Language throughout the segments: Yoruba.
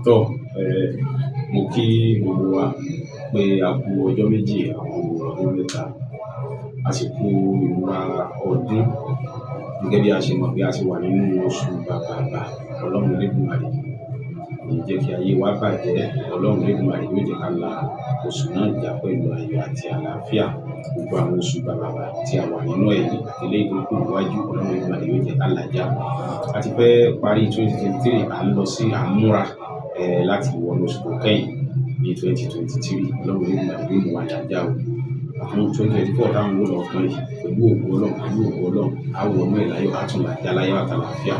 Tọ́ mo kí gbogbo wa pé a kú ọjọ́ méjì, a kú ọdún mẹ́ta, a sì kú ìmúra ọdún gẹ́gẹ́ bí a ṣe mọ̀ pé a ti wà nínú oṣù bàbàbà. Ọlọ́run Elédùmarè kò ní jẹ́ kí ayé wa bàjẹ́. Ọlọ́run Elédùmarè yóò jẹ́ ká la oṣù náà já pẹ̀lú ayọ̀ àti àlàáfíà. Gbogbo àwọn oṣù bàbàbà tí a wà nínú ẹ̀ yìí àti eléyìí tó kù níwájú, Ọlọ́run Elédùmarè yóò jẹ́ ká là já. A ti fẹ́ parí 2023, à ń lọ sí àmúra láti wọnú oṣù tó kẹ́yìn ní 2023. Ọlọ́run Elédùmarè yóò mú wa lájà o. Àwọn 2024 táwọn wò lọ kàn yìí pẹ̀lú ògo Ọlọ́run á wọnú ẹ̀ láyọ̀, á tún là já láyọ̀ àti àlàáfíà.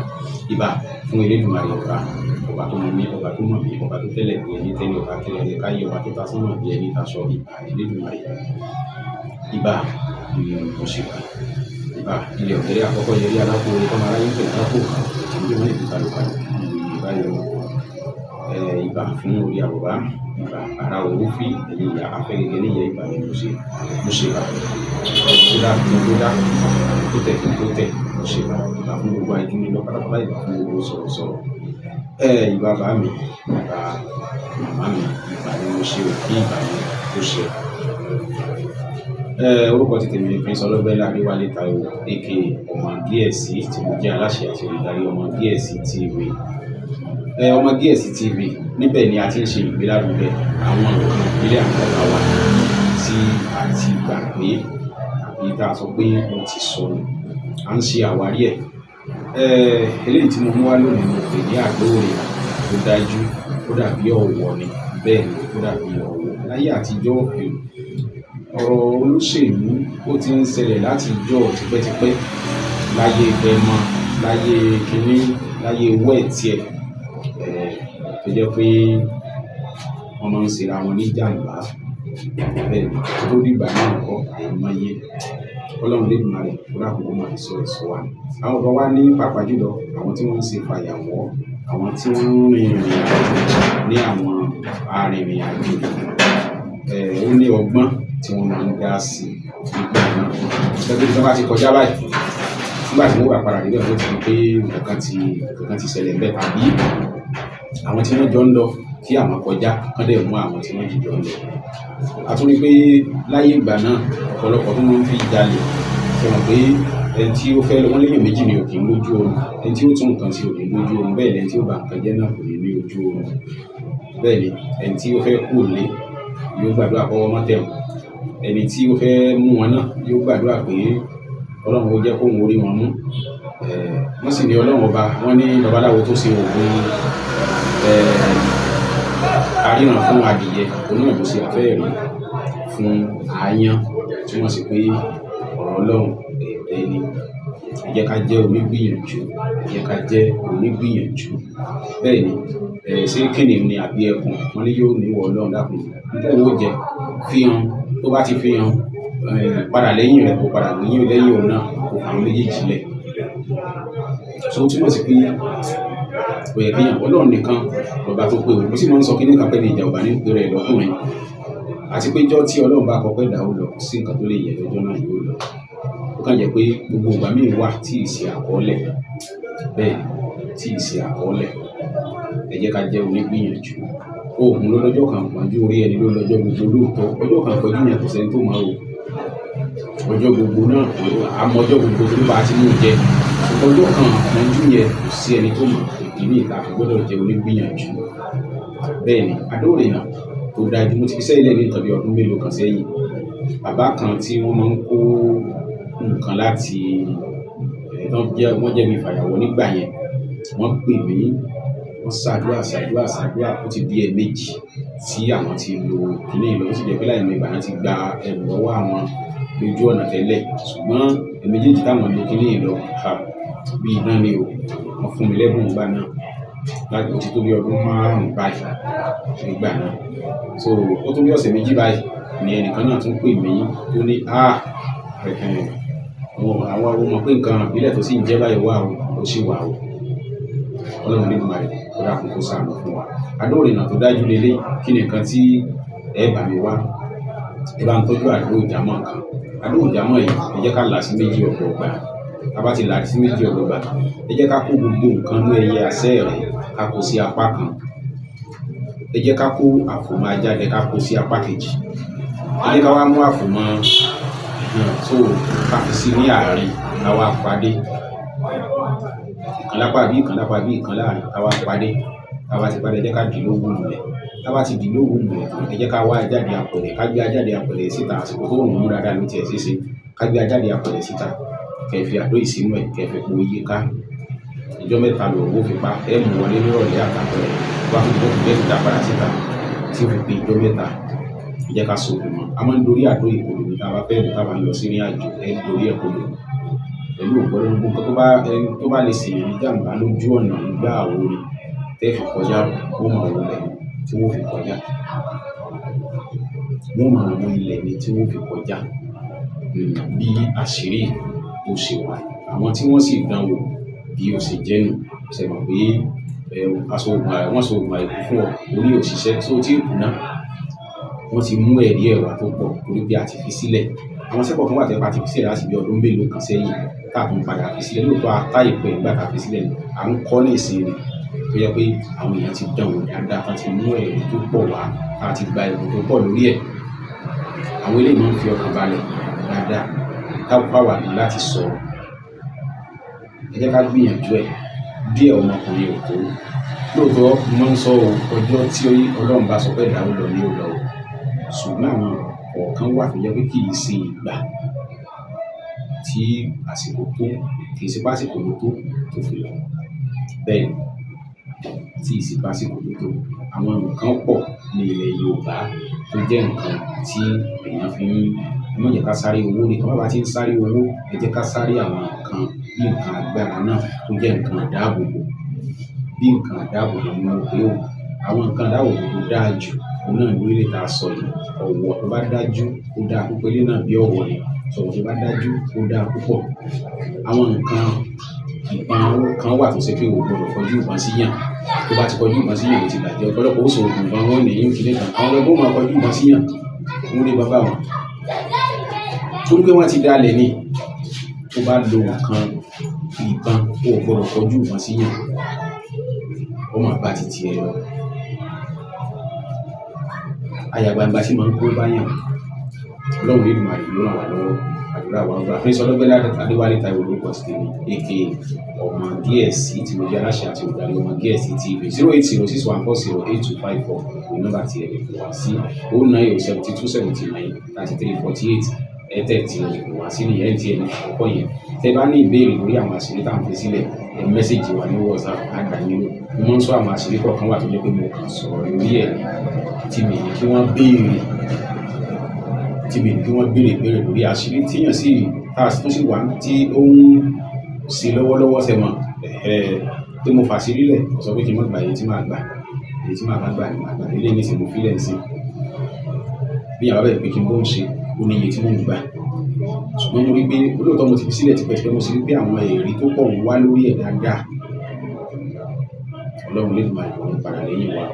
Ìbà fún Elédùmarè ọba tó mọ̀ mí, ọba tó mọ̀ mí, ọba tó tẹ́lẹ̀ bí ẹni tẹ́lẹ̀, ọba tẹ́lẹ̀ ẹni káyé, ọba tó ta sánmọ̀ bí ẹni taṣọ. Ìbà Elédùmarè. Ìbà òṣèlú. Ìbà ilẹ̀ òkèrè àkọ́kọ́ yẹrí alákòó orí tọ́mọ aráyé pẹ̀lú alákòó kan tí wọ́n lè fi kálukálù ìbà yẹn. Ìbà fún orí àrùbá, ìbà ara òrúfì, ẹ̀yìn ìyá afẹ́gẹ́gẹ́ níyẹn. Ìbà ni mo ṣe bà tó dá tó dá tó tẹ̀ tó tẹ̀ mo ṣe bà. Ìbà fún gbogbo àìjú ní lọ́pàdàpàdà, ìbà fún gbogbo sọ̀rọ̀sọ̀rọ̀. Ìbà bá mi, ìbà màmá mi, ìbà ni mo ṣe kí ìbà yẹn tó ṣe. Orúkọ ti tèmi ni Prince Ọlọ́gbẹ́nlé Adéwálé Táíwò aka Ọmọ Díẹ̀sí, tí mo jẹ́ aláṣẹ àti olùdarí Ọmọ Díẹ̀sí TV. Ọmọ Díẹ̀sí TV, níbẹ̀ ni a ti ń ṣe ìgbélárugẹ àwọn nǹkan ìbílẹ̀ àwọn bàbá wa tí a ti gbàgbé tàbí tá a sọ pé wọ́n ti sọnù. À ń ṣe àwárí ẹ̀. Eléyìí tí mo mú wá lónìí mo pè ní àgbéwòrè tó dájú. Ó dàbí ọ̀wọ̀ ni, bẹ́ẹ̀ ni ó dàbí ọ̀wọ̀. Láyé àtijọ́ ọ̀rọ̀ olóṣèlú ó ti ń ṣẹlẹ̀ láti jọ́ tipẹ́tipẹ́. Láyé Gbẹmọ, láyé kínní, láyé wẹ́ẹ̀tì tó jẹ́ pé wọ́n máa ń ṣe ra wọn ní jàǹbá. Bẹ́ẹ̀ ni tó dìgbà náà kọ́ àìmọye. Ọlọ́run Elédùmarè kó dákun máa sọ èso wa. Àwọn kan wá ní pàápàá jùlọ àwọn tí wọ́n ń ṣe fàyàwọ́, àwọn tí wọ́n ń rin ìrìn àjò ní àwọn arìnrìn àjò. Ó ní ọgbọ́n tí wọ́n máa ń dá sí nígbà náà. Gẹ́gẹ́ bí wọ́n bá ti kọjá báyìí, nígbà tí wọ́n wà padà níbẹ̀ wọ́n ti rí pé nǹkan ti ṣẹlẹ̀ ńbẹ̀, tàbí àwọn tí wọ́n jọ ń lọ kí àwọn kọjá kán dẹ̀ mú àwọn tí wọ́n jọ ń lọ. A tún rí pé láyé ìgbà náà ọ̀pọ̀lọpọ̀ tó máa ń fi jalè. Ṣé mọ̀ pé ẹni tí ó fẹ́ lọ wọ́n léèyàn méjì ni ò kí ń lójú oorun. Ẹni tí ó tún nǹkan sí ò ní lójú oorun. Bẹ́ẹ̀ ni ẹni tí ó bà nǹkan jẹ́ náà kò ní ní ojú oorun. Bẹ́ẹ̀ ni ẹni tí ó fẹ́ kúrò nílé yóò gbàdúrà kọ́wọ́ má tẹ̀ wọ́n. Ẹni tí ó fẹ́ mú wọn náà yóò gbàdúrà pé Ọlọ́run ó jẹ́ kóhun orí wọn mú. Wọ́n sì ní Ọlọ́run ọba, wọ́n ní babaláwo tó ṣe òògùn aríran fún adìyẹ, òun náà ló ṣe àfẹ́ẹ̀rí fún aáyán, tí wọ́n sì pé ọ̀rọ̀ Ọlọ́run ni. Ẹ jẹ́ ká jẹ́ onígbìyànjú, ẹ jẹ́ ká jẹ́ onígbìyànjú. Bẹ́ẹ̀ ni ṣé kìnìún ni àbí ẹkùn, wọ́n ní yóò ní ìwọ Ọlọ́run dákun. Nítorí owó jẹ fi hàn, tó bá ti fi hàn padà lẹ́yìn rẹ̀ kó padà lẹ́yìn òun náà kó àwọn méjèèjì lẹ̀. So túmọ̀ sí pé kò yẹ kéèyàn Ọlọ́run nìkan lọ́ba tó pé o. Mo sì máa ń sọ kíní kan pé ní ìjà ọba ní pé rẹ̀ lọ́kùnrin. Àti pé ijọ́ tí Ọlọ́run bá kọ pé dà ó lọ, kò sí nǹkan tó lè yẹ lọ́jọ́ náà yóò lọ. Ó kàn jẹ́ pé gbogbo ìgbà míì wà tí ì ṣe àkọọ́lẹ̀. Bẹ́ẹ̀ ni tí ì ṣe àkọọ́lẹ̀. Ẹ jẹ́ ká jẹ́ onígbìyànjú. Òògùn ló lọ́jọ́ kan pọ́njú, orí ẹni ló lọ́jọ́ gbogbo lóòótọ́. Ọjọ́ kan pọ́njú yẹn kò sẹ́ni tó máa wò. Ọjọ́ gbogbo náà àmọ́ ọjọ́ gbogbo tó bá ti mú jẹ. Ọjọ́ kan pọ́njú yẹn kò sí ẹni tó mọ̀. Ìdí ní ìta fi gbọ́dọ̀ jẹ́ onígbìyànjú. Bẹ́ẹ̀ ni Adóòrèyàn tó dájú. Mo ti fi sẹ́yìn lẹ́ni nǹkan bí ọdún mélòó kan sẹ́yìn. Bàbá kan tí wọ́n máa ń kó nǹkan láti wọ́n jẹ́ bí fàyàwọ́ nígbà yẹn. Wọ́n pè mí, wọ́n ṣàdúrà ó ti di ẹ̀ẹ̀mejì tí àwọn ti lo kíní ìlọ. Ó sì jẹ́ pé láìmọ̀ ìgbà náà ti gba ẹrù lọ́wọ́ àwọn lójú ọ̀nà tẹ́lẹ̀. Ṣùgbọ́n ẹ̀ẹ̀mejì táwọn lo kíní ìlọ bí iná ni o. Wọ́n fún mi lẹ́bùn nígbà náà. Láti ó ti tó bí ọdún 5 báyìí nígbà náà. So ó tó bí ọ̀sẹ̀ méjì báyìí ni ẹnìkan náà tún pè mí tó ní àwọn ọmọ pé nǹkan ìbílẹ̀ tó sì ń jẹ́ báyìí wà ó sì wà o. Ọlọ́run Elédùmarè kó dákun kó ṣàánú fún wa. Adóòrèyàn tó dájú lélẹ̀ kí ni nǹkan tí ẹ bá mi wá. Ẹ bá ń tọ́jú àdó ìjàmọ̀ kan. Àdó ìjàmọ̀ yìí ẹ jẹ́ ká là sí méjì ọ̀gbọ̀gba. Tá bá ti là sí méjì ọ̀gbọ̀gba, ẹ jẹ́ ká kó gbogbo nǹkan ní ẹyẹ àṣẹ rẹ̀ ká kó sí apá kan. Ẹ jẹ́ ká kó àfòmọ́ ajáde ká kó sí apá kejì. Ẹ jẹ́ ká wá mú àfòmọ́ so ká fi sí ní àárín ká wá pàdé. Ìkan lápá bí, ìkan lápá bí, ìkan láàrin ká wá pàdé. Ká wá ti pàdé, ẹ jẹ́ ká dì lógún mulẹ̀. Ká wá ti dì lógún mulẹ̀ tán, ẹ jẹ́ ká wá ajáde apẹ̀rẹ̀. Ká gbé ajáde apẹ̀rẹ̀ síta. Àsìkò tó rùn mú dáadáa ló tiẹ̀ ṣeéṣe. Ká gbé ajáde apẹ̀rẹ̀ síta. Kẹ́ fi àdó ìsínú ẹ̀, kẹ́ fi po iye ká. Ọjọ́ mẹ́ta lòun ó fi pa. Ẹ mú wọlé nírọ̀lẹ́ àtàpẹ̀rẹ̀. Wá fi gbọ́dọ̀ gbé ìta padà síta tí ó fi pé ọjọ́ mẹ́ta. Ẹ jẹ́ ká so ògùn mọ́. A máa ń dorí àdó ìkòlò ní táwa fẹ́ lò táwa ń lọ sí ní àjò. Ẹ dorí ẹ̀ kòlò. Pẹ̀lú ògbọ́dọ̀ gbogbo tó bá lè ṣe ìjàmbá lójú ọ̀nà ìgbà àwòrán tẹ́ fi kọjá wọ́n máa wọ ilẹ̀ tí wọ́n fi kọjá. Wọ́n máa wọ ilẹ̀ ni tí wọ́n fi kọjá. Bí àṣírí ó ṣe wà. Àwọn tí wọ́n sì dánwò bí ó ṣe jẹ́ nù. Ṣé mọ̀ pé wọ́n sọ ògùn àìkú fún ọ orí òṣìṣẹ́ tó tí kù náà. Wọ́n ti mú ẹ̀rí ẹ̀wà tó pọ̀ torí pé a ti fi sílẹ̀. Àwọn sẹ́kọ̀ọ́ kan wà tẹ́ pa ti fi sílẹ̀ láti bí ọdún mélòó kan sẹ́yìn tá a tún padà fi sílẹ̀. Lóòótọ́ ata ìpẹ́ ìgbà tá a fi sílẹ̀ ni à ń kọ́ ní ìsìn rẹ̀ tó yẹ pé àwọn èèyàn ti dánwò dáadáa kan ti mú ẹ̀rí tó pọ̀ wá tá a ti gba ẹ̀rù tó pọ̀ lórí ẹ̀. Àwọn eléyìí máa ń fi ọkàn balẹ̀ dáadáa táwọn wà ní láti sọ̀rọ̀. Ẹ jẹ́ ká gbìyànjú ẹ̀ díẹ̀ ọmọkùnrin ò tó. Lóòótọ́ mo máa ń sọ ọjọ́ tí Ọlọ́run bá sọ pé ìdáwó lọ ní òlọ́. Ṣùgbọ́n àwọn ọ̀kan wà tó jẹ́ pé kì í ṣe ìgbà tí àsìkò tó kì í ṣe pásìkò ló tó fi lọ. Bẹ́ẹ̀ ni tí ì ṣe pásìkò ló tó. Àwọn nǹkan pọ̀ ní ilẹ̀ Yorùbá tó jẹ́ nǹkan tí èèyàn fi ń ẹ má jẹ́ ká sáré owó ni. Tọ́ba bá ti ń sáré owó, ẹ jẹ́ ká sáré àwọn nǹkan bí nǹkan agbára náà tó jẹ́ nǹkan àdáàbòbò. Bí nǹkan àdáàbòbò ni mo pè ó. Àwọn nǹkan àdáàbòbò tó dáa jù òun náà ló lè ta sọ yìí. Ọ̀wọ̀ tó bá dájú ó dáa púpọ̀. Ilé náà bí ọ̀wọ̀ ni. Sọ̀rọ̀ tó bá dájú ó dáa púpọ̀. Àwọn nǹkan ìbọn kan wà tó ṣe pé o gbọdọ̀ kọjú ìbọn sí yàn. Tó bá ti kọjú ìbọn sí yàn ó ti bàjẹ́. Ọ̀pọ̀lọpọ̀ ó sọ ògùn ìbọn wọn ní ìkíní kan. Àwọn ẹgbẹ́ máa kọjú ìbọn sí yàn. Wọ́n lé bàbá wọn. Torí pé wọ́n ti dalẹ̀ ni. Tó bá lo nǹkan ìbọn o gbọdọ̀ kọjú ìbọn sí yàn. Ó máa bá ti tiẹ̀ lọ. Àyàgbàǹgbà tí máa ń kó bá yàn. Ọlọ́run lè máa lò ràn wá lọ́wọ́. Àdúrà wa ń gbà. Prince Ọlọ́gbẹ́lá Adéwálé Táíwò lórúkọ sí tèmi aka ọmọ Gíẹ̀sì tí mo jẹ́ aláṣẹ àti olùdarí ọmọ Gíẹ̀sì TV 08061408254 ní nọ́mbà tí ẹ lè pè wá sí 09072793348 Airtel tí ẹ lè pè wá sí ní MTN àkọ́kọ́ yẹn. Tẹ́ bá ní ìbéèrè lórí àwọn àṣírí tá à ń fi sílẹ̀ ẹ mẹ́sẹ̀jì wa ní WhatsApp àgbà nílò. Mo máa ń sọ àwọn àṣírí kọ̀ọ̀kan wà tó jẹ́ pé mo kàn sọ̀rọ̀ lórí ẹ̀ tí mi ní kí wọ́n béèrè ìbéèrè lórí àṣírí tíyàn sí tó sì wà tí ó ń ṣe lọ́wọ́lọ́wọ́ sẹ́mọ̀ pé mo fàṣírí lẹ̀ sọ pé kí n má gba èyí tí màá gbà ni màá gbà ilé ní ìsìnkú fílẹ̀ sí bí àwọn bẹ̀rẹ̀ pé kí n bó ń ṣe ó ní iye tí mò ń gbà. Ṣùgbọ́n mo rí pé olóòótọ́ mo ti fi sílẹ̀ tipẹ́ mo sì rí pé àwọn èrè tó pọ̀ ń wá lórí ẹ̀ dáadáa. Ọlọ́run lè máa yọ̀ ní padà lẹ́yìn wa.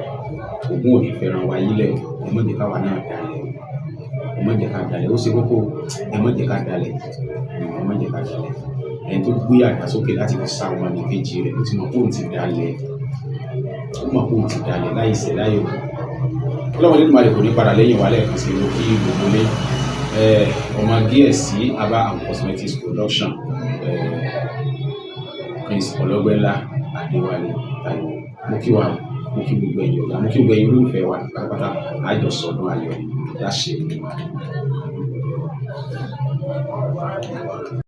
Ògún ò ní fẹ́ràn wa yílẹ̀ o. Ẹ má jẹ́ ká wa náà dalẹ̀. Ẹ má jẹ́ ká dalẹ̀. Ó ṣe kókó. Ẹ má jẹ́ ká dalẹ̀. Ẹ má jẹ́ ká dalẹ̀. Ẹni tó gbé àdá sókè láti fi sá ọmọ ní kejì rẹ̀ ó ti mọ̀ pé òun ti dalẹ̀. Ó mọ̀ pé òun ti dalẹ̀ láìṣẹ̀ láyò. Ọlọ́run lè máa lè kò ní padà lẹ́yìn wa lẹ́ẹ̀kan sí i kí gbogbo lé. Ọmọ Gíẹ̀sì Aba and Cosmetics Production. Prince Ọlọ́gbẹ́lá Adéwálé Táíwò. Mo kí wa mo kí gbogbo ẹ̀yin ọ̀gá mo kí gbogbo ẹ̀yin olólùfẹ́ wa pátápátá àjọsọdún ayọ̀ láṣẹ.